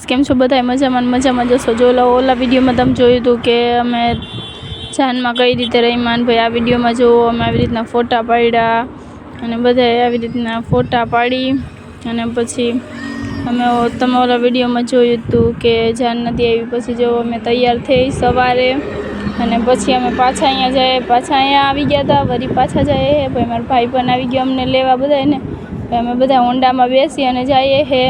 કેમ છો બધા? મજામાં જશો. જો ઓલા વિડીયોમાં તમે જોયું હતું કે અમે જાનમાં કઈ રીતે રહીમાન ભાઈ. આ વિડીયોમાં જો અમે આવી રીતના ફોટા પાડ્યા અને બધાએ આવી રીતના ફોટા પાડી અને પછી તમે ઓલા વિડીયોમાં જોયું હતું કે જાન નથી આવી. પછી જો અમે તૈયાર થઈ સવારે અને પછી અમે પાછા અહીંયા આવી ગયા હતા. વળી પાછા જાય ભાઈ, મારા ભાઈ પણ આવી ગયો અમને લેવા બધાને. અમે બધા હોન્ડામાં બેસી અને જઈએ હે.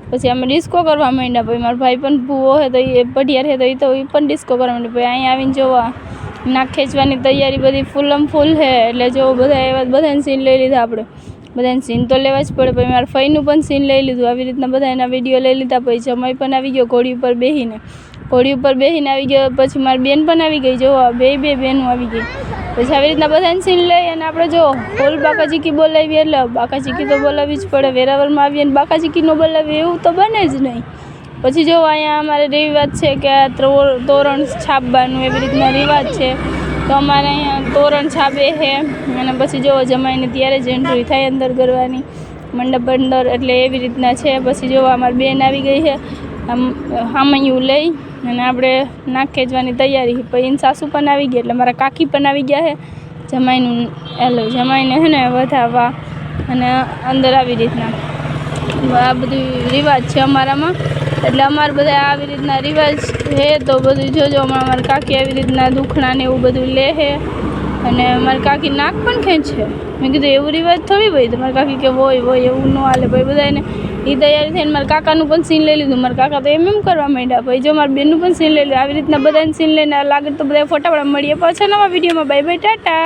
પછી અમે ડિસ્કો કરવા માંડ્યા. ભાઈ મારા ભાઈ પણ ભૂવો હે તો એ પઢિયાર હે તો એ પણ ડિસ્કો કરવા માંડ્યો. ભાઈ અહીંયા આવીને જોવા નાક ખેંચવાની તૈયારી બધી ફૂલ હે. એટલે જો બધાને સીન લઈ લીધા. આપણે બધાને સીન તો લેવા જ પડે. ભાઈ મારા ફઈનું પણ સીન લઈ લીધું. આવી રીતના બધા એના વિડીયો લઈ લીધા. પછી જમાઈ પણ આવી ગયો ઘોડી ઉપર બેસીને આવી ગયો. પછી મારી બેન પણ આવી ગઈ. જો બે બહેનો આવી ગઈ. પછી આવી રીતના બધાને સીન લઈ અને આપણે જો હોલ બાકાચીકી બોલાવીએ એટલે બાકાચીકી તો બોલાવવી જ પડે. વેરાવળમાં આવીએ ને બાકાચીકી ન બોલાવીએ એવું તો બને જ નહીં. પછી જો અહીંયા અમારે રિવાજ છે કે આ તોરણ છાપવાનું એવી રીતના રિવાજ છે. તો અમારે અહીંયા તોરણ છાપે છે અને પછી જો જમાઈને ત્યારે જ એન્ટ્રી થાય અંદર કરવાની મંડપ અંદર. એટલે એવી રીતના છે. પછી જો અમારી બેન આવી ગઈ છે હામૈયું લઈ અને આપણે નાક ખેંચવાની તૈયારી. પછી એની સાસુ પણ આવી ગઈ. એટલે મારા કાકી પણ આવી ગયા છે જમાઈને હે ને વધાવવા અને અંદર આવી રીતના આ બધું રિવાજ છે અમારામાં. એટલે અમારે બધા આવી રીતના રિવાજ છે. તો બધું જોજો હમણાં મારી કાકી આવી રીતના દુખણા ને એવું બધું લે છે અને મારી કાકી નાક પણ ખેંચે. મેં કીધું એવું રિવાજ થોડી હોય. તો મારી કાકી કે હોય એવું ન હાલે. ભાઈ બધાને એ તૈયારી થઈને મારા કાકાનું પણ સીન લઈ લીધું. મારા કાકા તો એમ કરવા માંડ્યા. ભાઈ જો મારા બેનનું પણ સીન લઈ લીધું. આવી રીતના બધાને સીન લઈને લાગે તો બધા ફોટા મળીએ પાછા નવા વિડીયોમાં. Bye bye, Tata.